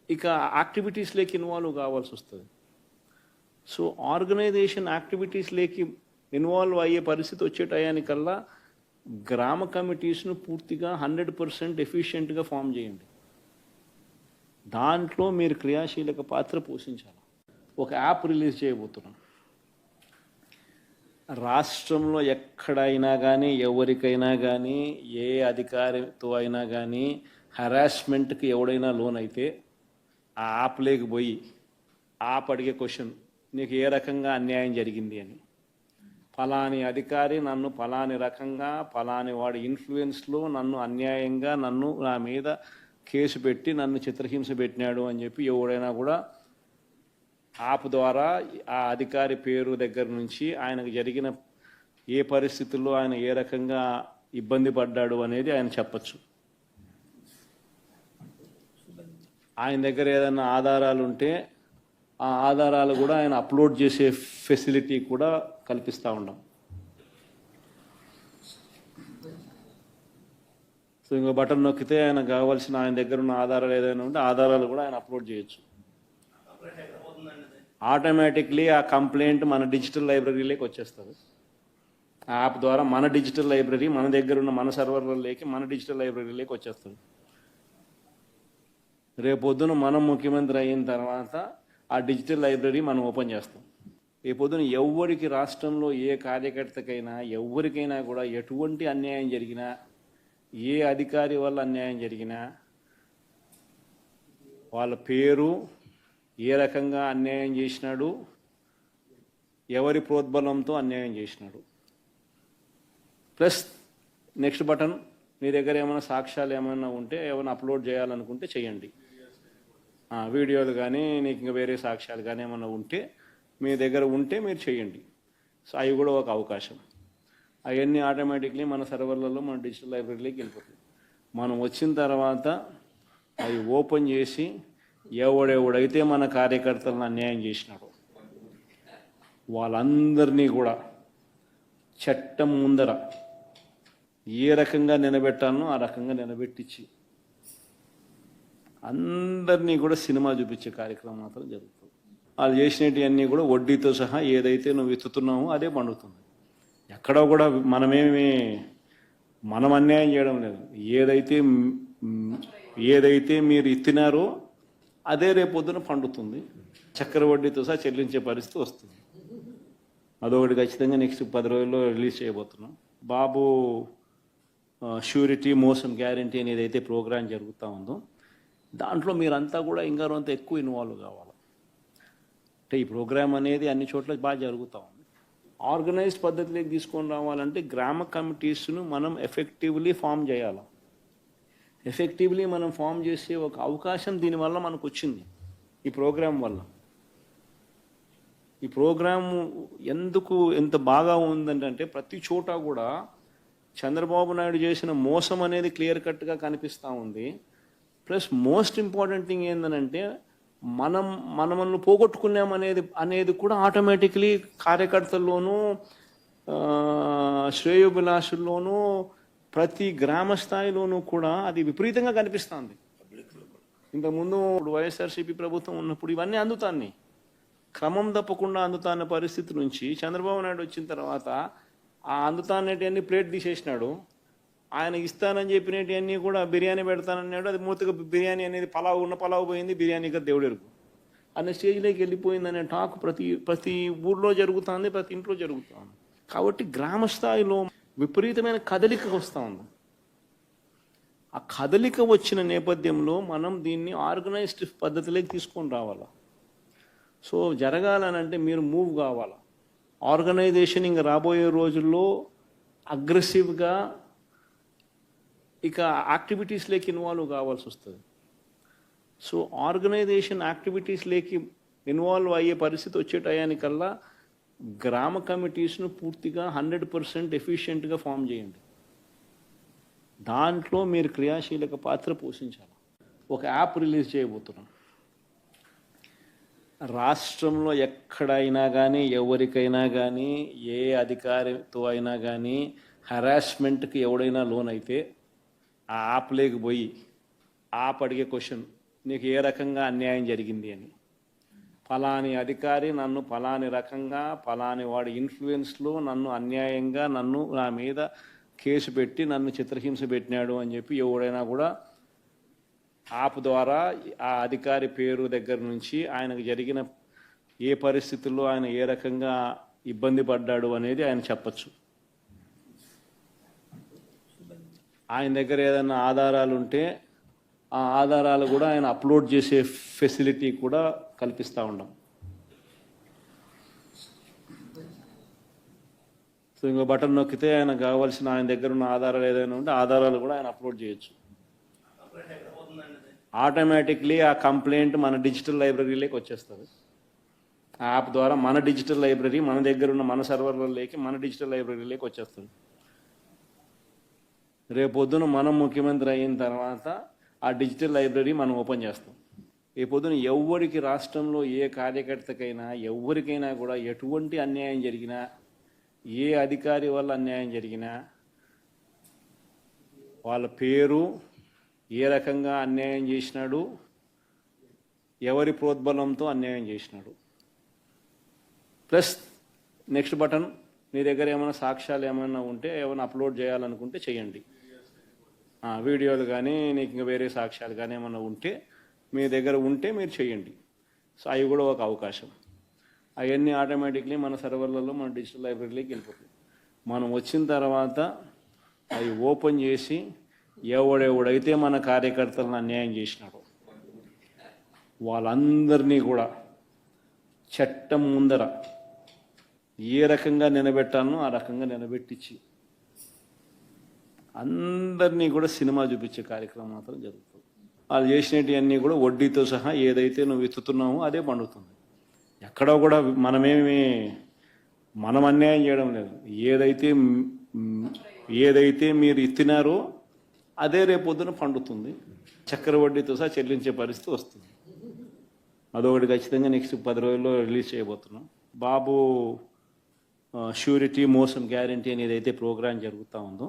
ఇక యాక్టివిటీస్లోకి ఇన్వాల్వ్ కావాల్సి వస్తుంది. సో ఆర్గనైజేషన్ యాక్టివిటీస్లోకి ఇన్వాల్వ్ అయ్యే పరిస్థితి వచ్చే టయానికల్లా గ్రామ కమిటీస్ను పూర్తిగా 100% ఎఫిషియెంట్గా ఫామ్ చేయండి. దాంట్లో మీరు క్రియాశీలక పాత్ర పోషించాలి. ఒక యాప్ రిలీజ్ చేయబోతున్నాం. రాష్ట్రంలో ఎక్కడైనా కానీ ఎవరికైనా కానీ ఏ అధికారితో అయినా కానీ హెరాస్మెంట్కి ఎవడైనా లోన్ అయితే ఆ యాప్లోకి పోయి యాప్ అడిగే క్వశ్చన్, నీకు ఏ రకంగా అన్యాయం జరిగింది అని, ఫలాని అధికారి నన్ను ఫలాని రకంగా ఫలాని వాడి ఇన్ఫ్లుయెన్స్లో నన్ను అన్యాయంగా నా మీద కేసు పెట్టి నన్ను చిత్రహింస పెట్టినాడు అని చెప్పి ఎవడైనా కూడా యాప్ ద్వారా ఆ అధికారి పేరు దగ్గర నుంచి ఆయనకు జరిగిన ఏ పరిస్థితుల్లో ఆయన ఏ రకంగా ఇబ్బంది పడ్డాడు అనేది ఆయన చెప్పచ్చు. ఆయన దగ్గర ఏదైనా ఆధారాలు ఉంటే ఆ ఆధారాలు కూడా ఆయన అప్లోడ్ చేసే ఫెసిలిటీ కూడా కల్పిస్తూ ఉన్నాం. సో ఇంకో బటన్ నొక్కితే ఆయన కావాల్సిన ఆయన దగ్గర ఉన్న ఆధారాలు ఏదైనా ఉంటే ఆధారాలు కూడా ఆయన అప్లోడ్ చేయొచ్చు. ఆటోమేటిక్లీ ఆ కంప్లైంట్ మన డిజిటల్ లైబ్రరీలోకి వచ్చేస్తుంది. ఆ యాప్ ద్వారా మన డిజిటల్ లైబ్రరీ మన దగ్గర ఉన్న మన సర్వర్లలోకి మన డిజిటల్ లైబ్రరీలోకి వచ్చేస్తుంది. రేపొద్దున మనం ముఖ్యమంత్రి అయిన తర్వాత ఆ డిజిటల్ లైబ్రరీ మనం ఓపెన్ చేస్తాం. రేపొద్దున ఎవరికి రాష్ట్రంలో ఏ కార్యకర్తకైనా ఎవరికైనా కూడా ఎటువంటి అన్యాయం జరిగినా, ఏ అధికారి వల్ల అన్యాయం జరిగినా వాళ్ళ పేరు, ఏ రకంగా అన్యాయం చేసినాడు, ఎవరి ప్రోద్బలంతో అన్యాయం చేసినాడు, ప్లస్ నెక్స్ట్ బటన్ మీ దగ్గర ఏమైనా సాక్ష్యాలు ఏమైనా ఉంటే ఏమైనా అప్లోడ్ చేయాలనుకుంటే చేయండి. వీడియోలు కానీ నీకు ఇంకా వేరే సాక్ష్యాలు కానీ ఏమైనా ఉంటే మీ దగ్గర ఉంటే మీరు చేయండి. సో అవి కూడా ఒక అవకాశం. అవన్నీ ఆటోమేటిక్లీ మన సర్వర్లలో మన డిజిటల్ లైబ్రరీలోకి వెళ్ళిపోతాయి. మనం వచ్చిన తర్వాత అవి ఓపెన్ చేసి ఎవడెవడైతే మన కార్యకర్తలను అన్యాయం చేసినాడో వాళ్ళందరినీ కూడా చట్టం ముందర ఏ రకంగా నిలబెట్టాలనో ఆ రకంగా నిలబెట్టించి అందరినీ కూడా సినిమా చూపించే కార్యక్రమం మాత్రం జరుగుతుంది. వాళ్ళు చేసినవన్నీ కూడా వడ్డీతో సహా ఏదైతే నువ్వు ఎత్తుతున్నావో అదే పండుతుంది. ఎక్కడో కూడా మనం అన్యాయం చేయడం లేదు. ఏదైతే మ్, ఏదైతే మీరు ఇత్తినారో అదే రేపొద్దున పండుతుంది, చక్కెర వడ్డీతో సహా చెల్లించే పరిస్థితి వస్తుంది. అదొకటి ఖచ్చితంగా నెక్స్ట్ 10 రోజుల్లో రిలీజ్ చేయబోతున్నాం. బాబు ష్యూరిటీ మోసం గ్యారంటీ అనేది అయితే ప్రోగ్రాం జరుగుతూ ఉందో దాంట్లో మీరంతా కూడా ఇంకా కొంత ఎక్కువ ఇన్వాల్వ్ కావాలి. అంటే ఈ ప్రోగ్రాం అనేది అన్ని చోట్ల బాగా జరుగుతూ ఉంది. ఆర్గనైజ్డ్ పద్ధతిలోకి తీసుకొని రావాలంటే గ్రామ కమిటీస్ను మనం ఎఫెక్టివ్లీ ఫామ్ చేయాలి. ఎఫెక్టివ్లీ మనం ఫామ్ చేసే ఒక అవకాశం దీనివల్ల మనకు వచ్చింది ఈ ప్రోగ్రాం వల్ల. ఈ ప్రోగ్రాము ఎందుకు ఎంత బాగా ఉందంటే ప్రతి చోట కూడా చంద్రబాబు నాయుడు చేసిన మోసం అనేది క్లియర్ కట్గా కనిపిస్తూ ఉంది. ప్లస్ మోస్ట్ ఇంపార్టెంట్ థింగ్ ఏంటంటే మనల్ని పోగొట్టుకున్నాం అనేది కూడా ఆటోమేటిక్లీ కార్యకర్తల్లోనూ శ్రేయోభిలాషుల్లోనూ ప్రతి గ్రామ స్థాయిలోనూ కూడా అది విపరీతంగా కనిపిస్తుంది. ఇంతకుముందు వైఎస్ఆర్సీపీ ప్రభుత్వం ఉన్నప్పుడు ఇవన్నీ అందుతాన్ని క్రమం తప్పకుండా అందుతాన్న పరిస్థితి నుంచి చంద్రబాబు నాయుడు వచ్చిన తర్వాత ఆ అందుతానేటివన్నీ ప్లేట్ తీసేసినాడు. ఆయన ఇస్తానని చెప్పినవన్నీ కూడా బిర్యానీ పెడతానన్నాడు. అది మూతగా బిర్యానీ అనేది పలావు పోయింది, బిర్యానీగా దేవుడెరుగు అనే స్టేజ్లోకి వెళ్ళిపోయిందనే టాక్ ప్రతి ఊర్లో జరుగుతుంది, ప్రతి ఇంట్లో జరుగుతుంది. కాబట్టి గ్రామ స్థాయిలో విపరీతమైన కదలిక వస్తూ ఉంది. ఆ కదలిక వచ్చిన నేపథ్యంలో మనం దీన్ని ఆర్గనైజ్డ్ పద్ధతిలోకి తీసుకొని రావాలి. సో జరగాలనంటే మీరు మూవ్ కావాలి. ఆర్గనైజేషన్ ఇంకా రాబోయే రోజుల్లో అగ్రెసివ్గా ఇక యాక్టివిటీస్లోకి ఇన్వాల్వ్ కావాల్సి వస్తుంది. సో ఆర్గనైజేషన్ యాక్టివిటీస్లోకి ఇన్వాల్వ్ అయ్యే పరిస్థితి వచ్చే టయానికల్లా గ్రామ కమిటీస్ను పూర్తిగా 100% ఎఫిషియెంట్గా ఫామ్ చేయండి. దాంట్లో మీరు క్రియాశీలక పాత్ర పోషించాలి. ఒక యాప్ రిలీజ్ చేయబోతున్నాం. రాష్ట్రంలో ఎక్కడైనా కానీ ఎవరికైనా కానీ ఏ అధికారితో అయినా కానీ హరాస్మెంట్కి ఎవడైనా లోన్ అయితే ఆ యాప్లోకి పోయి యాప్ అడిగే క్వశ్చన్, నీకు ఏ రకంగా అన్యాయం జరిగింది అని, ఫలాని అధికారి నన్ను ఫలాని రకంగా ఫలాని వాడి ఇన్ఫ్లుయెన్స్లో నన్ను అన్యాయంగా నా మీద కేసు పెట్టి నన్ను చిత్రహింస పెట్టినాడు అని చెప్పి ఎవడైనా కూడా యాప్ ద్వారా ఆ అధికారి పేరు దగ్గర నుంచి ఆయనకు జరిగిన ఏ పరిస్థితుల్లో ఆయన ఏ రకంగా ఇబ్బంది పడ్డాడు అనేది ఆయన చెప్పచ్చు. ఆయన దగ్గర ఏదైనా ఆధారాలు ఉంటే ఆ ఆధారాలు కూడా ఆయన అప్లోడ్ చేసే ఫెసిలిటీ కూడా కల్పిస్తూ ఉన్నాం. సో ఇంకో బటన్ నొక్కితే ఆయన కావాల్సిన ఆయన దగ్గర ఉన్న ఆధారాలు ఏదైనా ఉంటే ఆధారాలు కూడా ఆయన అప్లోడ్ చేయొచ్చు. ఆటోమేటిక్లీ ఆ కంప్లైంట్ మన డిజిటల్ లైబ్రరీలోకి వచ్చేస్తుంది. ఆ యాప్ ద్వారా మన డిజిటల్ లైబ్రరీ మన దగ్గర ఉన్న మన సర్వర్లలోకి మన డిజిటల్ లైబ్రరీలోకి వచ్చేస్తుంది. రేపొద్దున మనం ముఖ్యమంత్రి అయిన తర్వాత ఆ డిజిటల్ లైబ్రరీ మనం ఓపెన్ చేస్తాం. రేపొద్దున ఎవరికి రాష్ట్రంలో ఏ కార్యకర్తకైనా ఎవరికైనా కూడా ఎటువంటి అన్యాయం జరిగినా, ఏ అధికారి వల్ల అన్యాయం జరిగినా వాళ్ళ పేరు, ఏ రకంగా అన్యాయం చేసినాడు, ఎవరి ప్రోద్బలంతో అన్యాయం చేసినాడు, ప్లస్ నెక్స్ట్ బటన్ మీ దగ్గర ఏమైనా సాక్ష్యాలు ఏమైనా ఉంటే ఏమైనా అప్లోడ్ చేయాలనుకుంటే చేయండి. వీడియోలు కానీ నీకు ఇంకా వేరే సాక్ష్యాలు కానీ ఏమైనా ఉంటే మీ దగ్గర ఉంటే మీరు చేయండి. సో అవి కూడా ఒక అవకాశం. అవన్నీ ఆటోమేటిక్లీ మన సర్వర్లలో మన డిజిటల్ లైబ్రరీలోకి వెళ్ళిపోతుంది. మనం వచ్చిన తర్వాత అవి ఓపెన్ చేసి ఎవడెవడైతే మన కార్యకర్తలను అన్యాయం చేసినాడో వాళ్ళందరినీ కూడా చట్టం ముందర ఏ రకంగా నిలబెట్టానో ఆ రకంగా నిలబెట్టించి అందరినీ కూడా సినిమా చూపించే కార్యక్రమం మాత్రం జరుగుతుంది. వాళ్ళు చేసినవన్నీ కూడా వడ్డీతో సహా ఏదైతే నువ్వు ఎత్తుతున్నావో అదే పండుతుంది. ఎక్కడో కూడా మనం అన్యాయం చేయడం లేదు. ఏదైతే మీరు ఇత్తినారో అదే రేపొద్దున పండుతుంది, చక్కెర వడ్డీతో సహా చెల్లించే పరిస్థితి వస్తుంది. అదొకటి ఖచ్చితంగా నెక్స్ట్ 10 రోజుల్లో రిలీజ్ చేయబోతున్నాం. బాబు ష్యూరిటీ మోసం గ్యారంటీ అనేది అయితే ప్రోగ్రాం జరుగుతూ ఉందో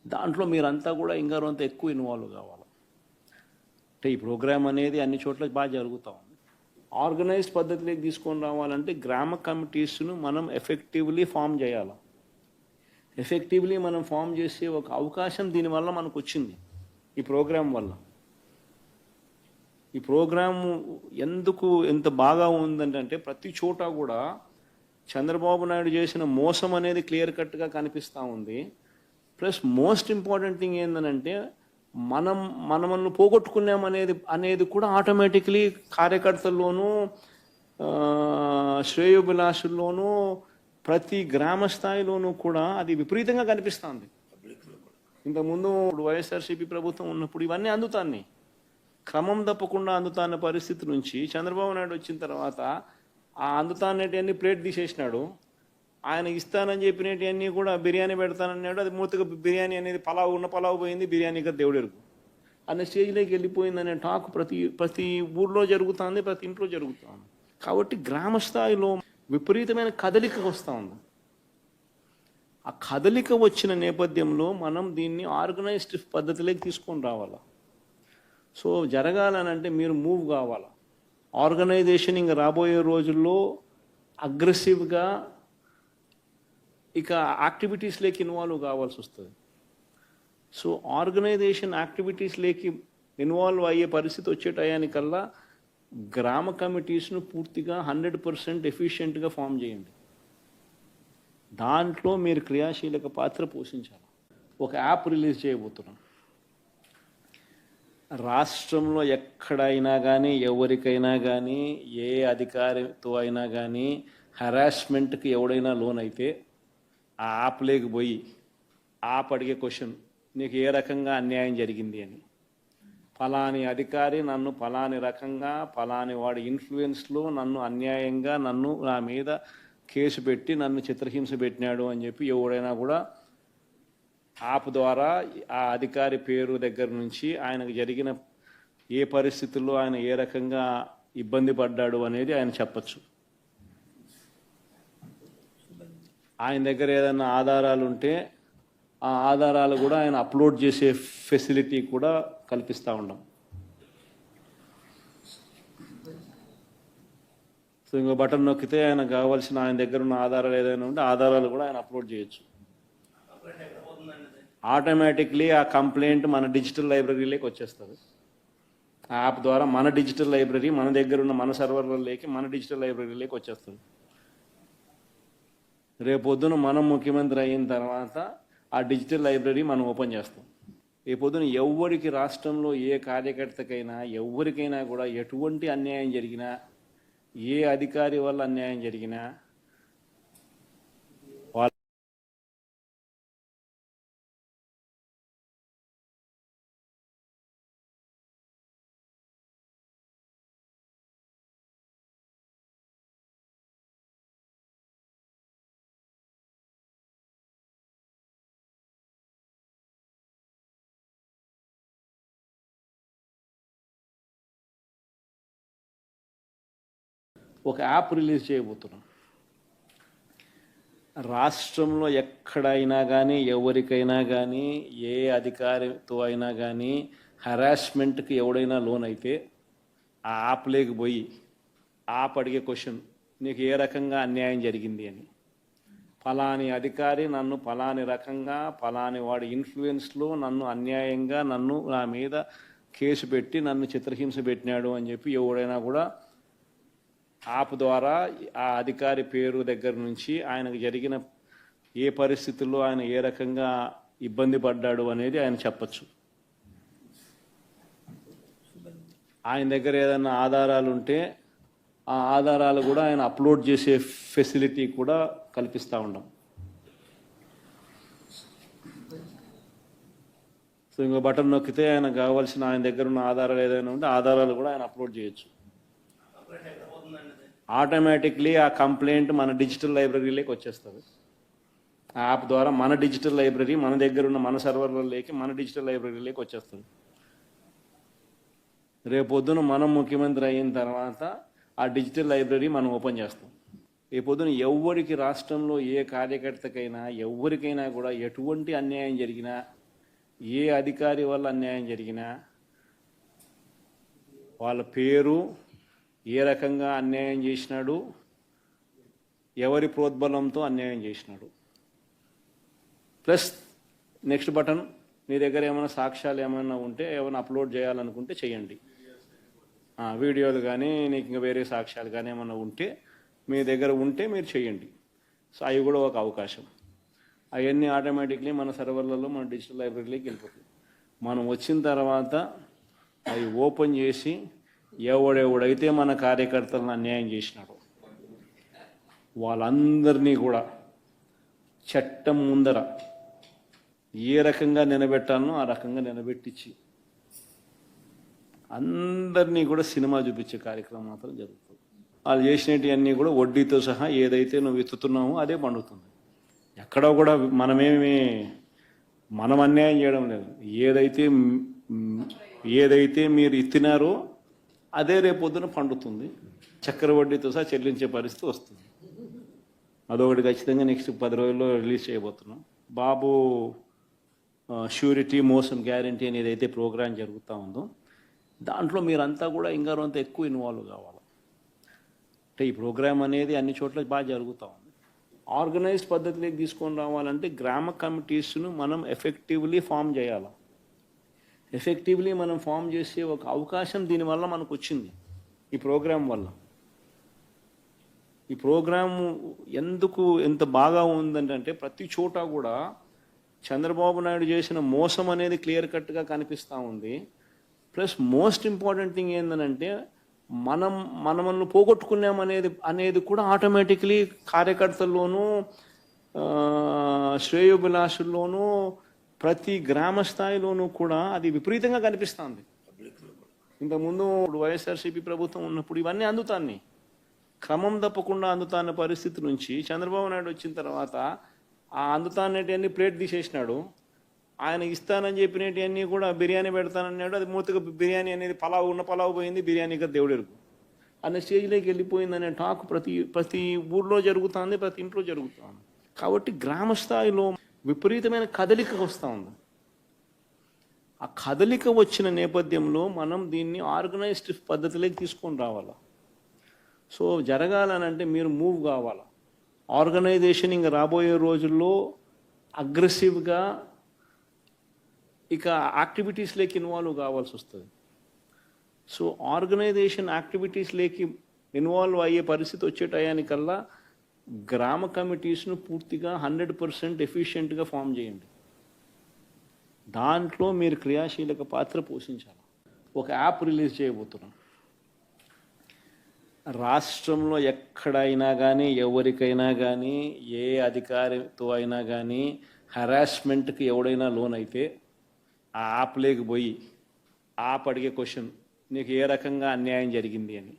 దాంట్లో మీరంతా కూడా ఇంకా కొంత ఎక్కువ ఇన్వాల్వ్ కావాలి. అంటే ఈ ప్రోగ్రాం అనేది అన్ని చోట్ల బాగా జరుగుతూ ఉంది. ఆర్గనైజ్డ్ పద్ధతిలోకి తీసుకొని రావాలంటే గ్రామ కమిటీస్ను మనం ఎఫెక్టివ్లీ ఫామ్ చేయాలి. ఎఫెక్టివ్లీ మనం ఫామ్ చేసే ఒక అవకాశం దీనివల్ల మనకు వచ్చింది ఈ ప్రోగ్రాం వల్ల. ఈ ప్రోగ్రాం ఎందుకు ఎంత బాగా ఉందంటే ప్రతి చోట కూడా చంద్రబాబు నాయుడు చేసిన మోసం అనేది క్లియర్ కట్గా కనిపిస్తూ ఉంది. ప్లస్ మోస్ట్ ఇంపార్టెంట్ థింగ్ ఏంటంటే మనల్ని పోగొట్టుకున్నాం అనేది కూడా ఆటోమేటిక్లీ కార్యకర్తల్లోనూ శ్రేయోభిలాషుల్లోనూ ప్రతి గ్రామ స్థాయిలోనూ కూడా అది విపరీతంగా కనిపిస్తుంది. ఇంతకుముందు వైఎస్ఆర్సీపీ ప్రభుత్వం ఉన్నప్పుడు ఇవన్నీ అందుతాన్ని క్రమం తప్పకుండా అందుతాన్న పరిస్థితి నుంచి చంద్రబాబు నాయుడు వచ్చిన తర్వాత ఆ అందుతానేటివన్నీ ప్లేట్ తీసేసినాడు. ఆయన ఇస్తానని చెప్పినవన్నీ కూడా బిర్యానీ పెడతానన్నాడు. అది మూతగా బిర్యానీ అనేది పలావు పోయింది, బిర్యానీగా దేవుడెరుగు అనే స్టేజ్లోకి వెళ్ళిపోయిందనే టాక్ ప్రతి ఊర్లో జరుగుతుంది, ప్రతి ఇంట్లో జరుగుతుంది. కాబట్టి గ్రామ స్థాయిలో విపరీతమైన కదలిక వస్తూ ఉంది. ఆ కదలిక వచ్చిన నేపథ్యంలో మనం దీన్ని ఆర్గనైజ్డ్ పద్ధతిలోకి తీసుకొని రావాలా. సో జరగాలనంటే మీరు మూవ్ కావాలా. ఆర్గనైజేషన్ ఇంకా రాబోయే రోజుల్లో అగ్రెసివ్గా ఇక యాక్టివిటీస్లోకి ఇన్వాల్వ్ కావాల్సి వస్తుంది. సో ఆర్గనైజేషన్ యాక్టివిటీస్లోకి ఇన్వాల్వ్ అయ్యే పరిస్థితి వచ్చే టయానికల్లా గ్రామ కమిటీస్ను పూర్తిగా 100% ఎఫిషియెంట్గా ఫామ్ చేయండి. దాంట్లో మీరు క్రియాశీలక పాత్ర పోషించాలి. ఒక యాప్ రిలీజ్ చేయబోతున్నాం. రాష్ట్రంలో ఎక్కడైనా కానీ ఎవరికైనా కానీ ఏ అధికారితో అయినా కానీ హెరాస్మెంట్కి ఎవడైనా లోన్ అయితే ఆ యాప్లోకి పోయి యాప్ అడిగే క్వశ్చన్, నీకు ఏ రకంగా అన్యాయం జరిగింది అని. ఫలాని అధికారి నన్ను ఫలాని రకంగా ఫలాని వాడి ఇన్ఫ్లుయెన్స్లో నన్ను అన్యాయంగా నా మీద కేసు పెట్టి నన్ను చిత్రహింస పెట్టినాడు అని చెప్పి ఎవడైనా కూడా యాప్ ద్వారా ఆ అధికారి పేరు దగ్గర నుంచి ఆయనకు జరిగిన ఏ పరిస్థితుల్లో ఆయన ఏ రకంగా ఇబ్బంది పడ్డాడు అనేది ఆయన చెప్పచ్చు. ఆయన దగ్గర ఏదైనా ఆధారాలు ఉంటే ఆ ఆధారాలు కూడా ఆయన అప్లోడ్ చేసే ఫెసిలిటీ కూడా కల్పిస్తూ ఉన్నాం. సో ఇంకో బటన్ నొక్కితే ఆయన కావాల్సిన ఆయన దగ్గర ఉన్న ఆధారాలు ఏదైనా ఉంటే ఆధారాలు కూడా ఆయన అప్లోడ్ చేయొచ్చు. ఆటోమేటిక్లీ ఆ కంప్లైంట్ మన డిజిటల్ లైబ్రరీలోకి వచ్చేస్తుంది. ఆ యాప్ ద్వారా మన డిజిటల్ లైబ్రరీ మన దగ్గర ఉన్న మన సర్వర్లలోకి మన డిజిటల్ లైబ్రరీలోకి వచ్చేస్తుంది. రేపొద్దున మనం ముఖ్యమంత్రి అయిన తర్వాత ఆ డిజిటల్ లైబ్రరీ మనం ఓపెన్ చేస్తాం. రేపొద్దున ఎవరికి రాష్ట్రంలో ఏ కార్యకర్తకైనా ఎవరికైనా కూడా ఎటువంటి అన్యాయం జరిగినా, ఏ అధికారి వల్ల అన్యాయం జరిగినా ఒక యాప్ రిలీజ్ చేయబోతున్నాం. రాష్ట్రంలో ఎక్కడైనా కానీ ఎవరికైనా కానీ ఏ అధికారితో అయినా కానీ హెరాస్మెంట్కి ఎవడైనా లోన్ అయితే ఆ యాప్లోకి పోయి యాప్ అడిగే క్వశ్చన్, నీకు ఏ రకంగా అన్యాయం జరిగింది అని. ఫలాని అధికారి నన్ను ఫలాని రకంగా ఫలాని వాడి ఇన్ఫ్లుయెన్స్లో నన్ను అన్యాయంగా నా మీద కేసు పెట్టి నన్ను చిత్రహింస పెట్టినాడు అని చెప్పి ఎవడైనా కూడా యాప్ ద్వారా ఆ అధికారి పేరు దగ్గర నుంచి ఆయనకు జరిగిన ఏ పరిస్థితుల్లో ఆయన ఏ రకంగా ఇబ్బంది పడ్డాడు అనేది ఆయన చెప్పచ్చు. ఆయన దగ్గర ఏదైనా ఆధారాలు ఉంటే ఆ ఆధారాలు కూడా ఆయన అప్లోడ్ చేసే ఫెసిలిటీ కూడా కల్పిస్తూ ఉన్నాం. సో ఇంకో బటన్ నొక్కితే ఆయన కావాల్సిన ఆయన దగ్గర ఉన్న ఆధారాలు ఏదైనా ఉంటే ఆధారాలు కూడా ఆయన అప్లోడ్ చేయొచ్చు. ఆటోమేటిక్లీ ఆ కంప్లైంట్ మన డిజిటల్ లైబ్రరీలోకి వచ్చేస్తుంది. ఆ యాప్ ద్వారా మన డిజిటల్ లైబ్రరీ మన దగ్గర ఉన్న మన సర్వర్లలోకి మన డిజిటల్ లైబ్రరీలోకి వచ్చేస్తుంది. రేపొద్దున మనం ముఖ్యమంత్రి అయిన తర్వాత ఆ డిజిటల్ లైబ్రరీ మనం ఓపెన్ చేస్తాం. రేపొద్దున ఎవరికి రాష్ట్రంలో ఏ కార్యకర్తకైనా ఎవరికైనా కూడా ఎటువంటి అన్యాయం జరిగినా, ఏ అధికారి వల్ల అన్యాయం జరిగినా వాళ్ళ పేరు, ఏ రకంగా అన్యాయం చేసినాడు, ఎవరి ప్రోద్బలంతో అన్యాయం చేసినాడు, ప్లస్ నెక్స్ట్ బటన్ మీ దగ్గర ఏమైనా సాక్ష్యాలు ఏమైనా ఉంటే ఏమైనా అప్లోడ్ చేయాలనుకుంటే చేయండి. వీడియోలు కానీ నీకు ఇంకా వేరే సాక్ష్యాలు కానీ ఏమైనా ఉంటే మీ దగ్గర ఉంటే మీరు చేయండి. సో అవి కూడా ఒక అవకాశం. అవన్నీ ఆటోమేటిక్లీ మన సర్వర్లలో మన డిజిటల్ లైబ్రరీలోకి వెళ్ళిపోతుంది. మనం వచ్చిన తర్వాత అవి ఓపెన్ చేసి ఎవడెవడైతే మన కార్యకర్తలను అన్యాయం చేసినాడో వాళ్ళందరినీ కూడా చట్టం ముందర ఏ రకంగా నిలబెట్టాలనో ఆ రకంగా నిలబెట్టించి అందరినీ కూడా సినిమా చూపించే కార్యక్రమం మాత్రం జరుగుతుంది. వాళ్ళు చేసినవన్నీ కూడా వడ్డీతో సహా ఏదైతే నువ్వు ఎత్తుతున్నావో అదే పండుతుంది. ఎక్కడో కూడా మనం అన్యాయం చేయడం లేదు. ఏదైతే మీరు ఎత్తినారో అదే రేపొద్దున పండుతుంది. చక్కెర వడ్డీతో సహా చెల్లించే పరిస్థితి వస్తుంది. అదొకటి ఖచ్చితంగా నెక్స్ట్ 10 రోజుల్లో రిలీజ్ చేయబోతున్నాం. బాబు ష్యూరిటీ మోసం గ్యారంటీ అనేది అయితే ప్రోగ్రాం జరుగుతూ ఉందో దాంట్లో మీరంతా కూడా ఇంకారంత ఎక్కువ ఇన్వాల్వ్ కావాలి. అంటే ఈ ప్రోగ్రాం అనేది అన్ని చోట్ల బాగా జరుగుతూ ఉంది. ఆర్గనైజ్డ్ పద్ధతిలోకి తీసుకొని రావాలంటే గ్రామ కమిటీస్ను మనం ఎఫెక్టివ్లీ ఫామ్ చేయాలి. ఎఫెక్టివ్లీ మనం ఫామ్ చేసే ఒక అవకాశం దీనివల్ల మనకు వచ్చింది ఈ ప్రోగ్రాం వల్ల. ఈ ప్రోగ్రాము ఎందుకు ఎంత బాగా ఉందంటే ప్రతి చోట కూడా చంద్రబాబు నాయుడు చేసిన మోసం అనేది క్లియర్ కట్గా కనిపిస్తూ ఉంది. ప్లస్ మోస్ట్ ఇంపార్టెంట్ థింగ్ ఏంటంటే మనల్ని పోగొట్టుకున్నాం అనేది కూడా ఆటోమేటిక్లీ కార్యకర్తల్లోనూ శ్రేయోభిలాషుల్లోనూ ప్రతి గ్రామ స్థాయిలోనూ కూడా అది విపరీతంగా కనిపిస్తుంది. ఇంతకుముందు వైఎస్ఆర్సీపీ ప్రభుత్వం ఉన్నప్పుడు ఇవన్నీ అందుతాన్ని క్రమం తప్పకుండా అందుతాన్న పరిస్థితి నుంచి చంద్రబాబు నాయుడు వచ్చిన తర్వాత ఆ అందుతాన్నటివన్నీ ప్లేట్ తీసేసినాడు. ఆయన ఇస్తానని చెప్పినవన్నీ కూడా బిర్యానీ పెడతానన్నాడు. అది మూతగా బిర్యానీ అనేది పలావు పోయింది, బిర్యానీ కదా దేవుడెరుగు అనే స్టేజ్లోకి వెళ్ళిపోయింది అనే టాక్ ప్రతి ఊర్లో జరుగుతుంది, ప్రతి ఇంట్లో జరుగుతుంది. కాబట్టి గ్రామ స్థాయిలో విపరీతమైన కదలిక వస్తూ ఉంది. ఆ కదలిక వచ్చిన నేపథ్యంలో మనం దీన్ని ఆర్గనైజ్డ్ పద్ధతిలోకి తీసుకొని రావాలి. సో జరగాలనంటే మీరు మూవ్ కావాలి. ఆర్గనైజేషన్ ఇంకా రాబోయే రోజుల్లో అగ్రెసివ్గా ఇక యాక్టివిటీస్లోకి ఇన్వాల్వ్ కావాల్సి వస్తుంది. సో ఆర్గనైజేషన్ యాక్టివిటీస్లోకి ఇన్వాల్వ్ అయ్యే పరిస్థితి వచ్చే టయానికల్లా గ్రామ కమిటీస్ను పూర్తిగా 100% ఎఫిషియెంట్గా ఫామ్ చేయండి. దాంట్లో మీరు క్రియాశీలక పాత్ర పోషించాలి. ఒక యాప్ రిలీజ్ చేయబోతున్నాం. రాష్ట్రంలో ఎక్కడైనా కానీ ఎవరికైనా కానీ ఏ అధికారితో అయినా కానీ హెరాస్మెంట్కి ఎవడైనా లోన్ అయితే ఆ యాప్లోకి పోయి యాప్ అడిగే క్వశ్చన్, నీకు ఏ రకంగా అన్యాయం జరిగింది అని.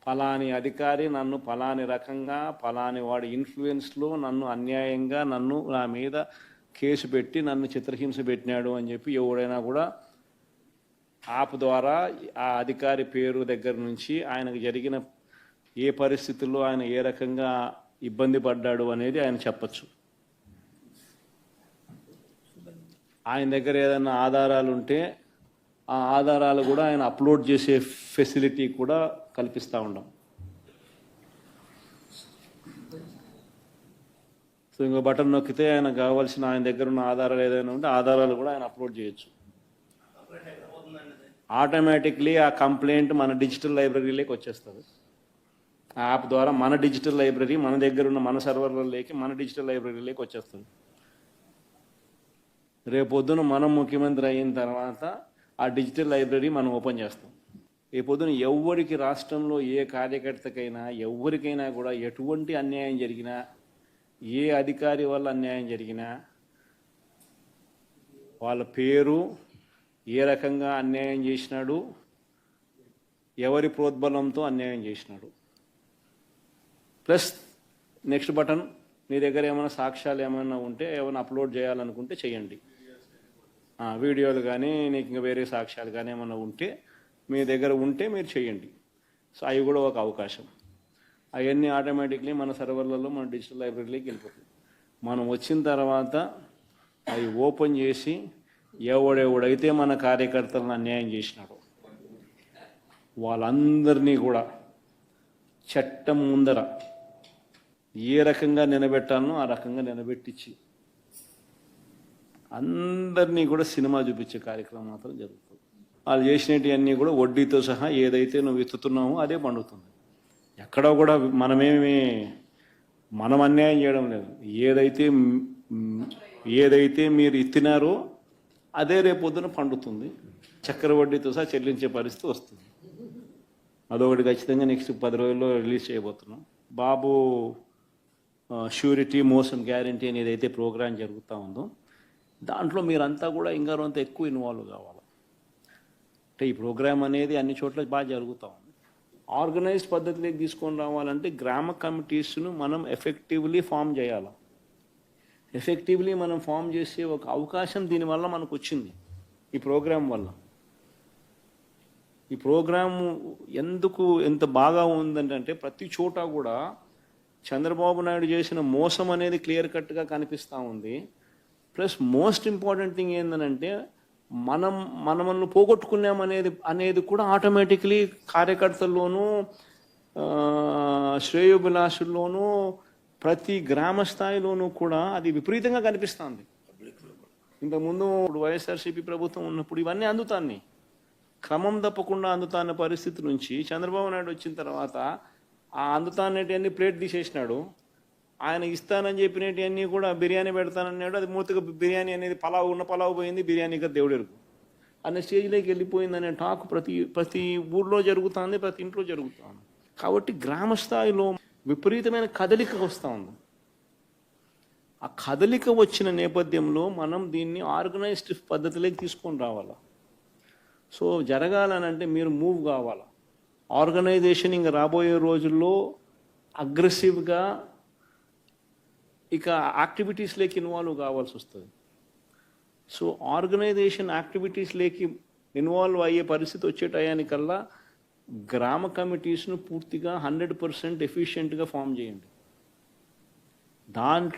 ఫలాని అధికారి నన్ను ఫలాని రకంగా ఫలాని వాడి ఇన్ఫ్లుయెన్స్లో నన్ను అన్యాయంగా నా మీద కేసు పెట్టి నన్ను చిత్రహింస పెట్టినాడు అని చెప్పి ఎవడైనా కూడా యాప్ ద్వారా ఆ అధికారి పేరు దగ్గర నుంచి ఆయనకు జరిగిన ఏ పరిస్థితుల్లో ఆయన ఏ రకంగా ఇబ్బంది పడ్డాడు అనేది ఆయన చెప్పచ్చు. ఆయన దగ్గర ఏదైనా ఆధారాలు ఉంటే ఆ ఆధారాలు కూడా ఆయన అప్లోడ్ చేసే ఫెసిలిటీ కూడా కల్పిస్తూ ఉన్నాం. సో ఇంకో బటన్ నొక్కితే ఆయన కావాల్సిన ఆయన దగ్గర ఉన్న ఆధారాలు ఏదైనా ఉంటే ఆధారాలు కూడా ఆయన అప్లోడ్ చేయొచ్చు. ఆటోమేటిక్లీ ఆ కంప్లైంట్ మన డిజిటల్ లైబ్రరీలోకి వచ్చేస్తుంది. ఆ యాప్ ద్వారా మన డిజిటల్ లైబ్రరీ మన దగ్గర ఉన్న మన సర్వర్లలోకి మన డిజిటల్ లైబ్రరీలోకి వచ్చేస్తుంది. రేపొద్దున మనం ముఖ్యమంత్రి అయిన తర్వాత ఆ డిజిటల్ లైబ్రరీ మనం ఓపెన్ చేస్తాం. రేపొద్దున ఎవరికి రాష్ట్రంలో ఏ కార్యకర్తకైనా ఎవరికైనా కూడా ఎటువంటి అన్యాయం జరిగినా ఏ అధికారి వల్ల అన్యాయం జరిగినా వాళ్ళ పేరు, ఏ రకంగా అన్యాయం చేసినాడు, ఎవరి ప్రోద్బలంతో అన్యాయం చేసినాడు, ప్లస్ నెక్స్ట్ బటన్ మీ దగ్గర ఏమైనా సాక్ష్యాలు ఏమైనా ఉంటే ఏమైనా అప్లోడ్ చేయాలనుకుంటే చేయండి. వీడియోలు కానీ నీకు ఇంకా వేరే సాక్ష్యాలు కానీ ఏమైనా ఉంటే మీ దగ్గర ఉంటే మీరు చేయండి. సో అవి కూడా ఒక అవకాశం. అవన్నీ ఆటోమేటిక్లీ మన సర్వర్లలో మన డిజిటల్ లైబ్రరీలోకి వెళ్ళిపోతుంది. మనం వచ్చిన తర్వాత అవి ఓపెన్ చేసి ఎవడెవడైతే మన కార్యకర్తలను అన్యాయం చేసినాడో వాళ్ళందరినీ కూడా చట్టం ముందర ఏ రకంగా నిలబెట్టాలనో ఆ రకంగా నిలబెట్టించి అందరినీ కూడా సినిమా చూపించే కార్యక్రమం మాత్రం జరుగుతుంది. వాళ్ళు చేసినవన్నీ కూడా వడ్డీతో సహా ఏదైతే నువ్వు విత్తుతున్నావో అదే పండుతుంది. ఎక్కడో కూడా మనం అన్యాయం చేయడం లేదు. ఏదైతే మీరు ఇత్తినారో అదే రేపొద్దున పండుతుంది. చక్కెర వడ్డీతో సహా చెల్లించే పరిస్థితి వస్తుంది. అదొకటి ఖచ్చితంగా నెక్స్ట్ 10 రోజుల్లో రిలీజ్ చేయబోతున్నాం. బాబు ష్యూరిటీ మోసం గ్యారంటీ అని ఏదైతే ప్రోగ్రాం జరుగుతూ ఉందో దాంట్లో మీరంతా కూడా ఇంకా కొంత ఎక్కువ ఇన్వాల్వ్ కావాలి. అంటే ఈ ప్రోగ్రామ్ అనేది అన్ని చోట్ల బాగా జరుగుతూ ఉంది. ఆర్గనైజ్డ్ పద్ధతిలోకి తీసుకొని రావాలంటే గ్రామ కమిటీస్ను మనం ఎఫెక్టివ్లీ ఫామ్ చేయాలి. ఎఫెక్టివ్లీ మనం ఫామ్ చేసే ఒక అవకాశం దీనివల్ల మనకు వచ్చింది ఈ ప్రోగ్రాం వల్ల. ఈ ప్రోగ్రాము ఎందుకు ఎంత బాగా ఉందంటే ప్రతి చోట కూడా చంద్రబాబు నాయుడు చేసిన మోసం అనేది క్లియర్ కట్గా కనిపిస్తూ ఉంది. ప్లస్ మోస్ట్ ఇంపార్టెంట్ థింగ్ ఏంటంటే మనల్ని పోగొట్టుకున్నామనేది కూడా ఆటోమేటిక్లీ కార్యకర్తల్లోనూ శ్రేయోభిలాషుల్లోనూ ప్రతి గ్రామ స్థాయిలోనూ కూడా అది విపరీతంగా కనిపిస్తుంది. ఇంతకుముందు వైఎస్ఆర్సీపీ ప్రభుత్వం ఉన్నప్పుడు ఇవన్నీ అందుతాన్ని క్రమం తప్పకుండా అందుతాన్న పరిస్థితి నుంచి చంద్రబాబు నాయుడు వచ్చిన తర్వాత ఆ అందుతానేటివన్నీ ప్లేట్ తీసేసినాడు. ఆయన ఇస్తానని చెప్పినవన్నీ కూడా బిర్యానీ పెడతానన్నాడు. అది మూర్తిగా బిర్యానీ అనేది పలావ్ పోయింది, బిర్యానీగా దేవుడెరుగు అనే స్టేజ్లోకి వెళ్ళిపోయింది అనే టాక్ ప్రతి ఊర్లో జరుగుతుంది, ప్రతి ఇంట్లో జరుగుతుంది. కాబట్టి గ్రామ స్థాయిలో విపరీతమైన కదలిక వస్తూ ఉంది. ఆ కదలిక వచ్చిన నేపథ్యంలో మనం దీన్ని ఆర్గనైజ్డ్ పద్ధతిలోకి తీసుకొని రావాలి. సో జరగాలనంటే మీరు మూవ్ కావాలి. ఆర్గనైజేషన్ ఇంకా రాబోయే రోజుల్లో అగ్రెసివ్గా ఇక యాక్టివిటీస్లోకి ఇన్వాల్వ్ కావాల్సి వస్తుంది. సో ఆర్గనైజేషన్ యాక్టివిటీస్లోకి ఇన్వాల్వ్ అయ్యే పరిస్థితి వచ్చే టయానికల్లా గ్రామ కమిటీస్ను పూర్తిగా 100% ఎఫిషియెంట్గా ఫామ్ చేయండి. దాంట్లో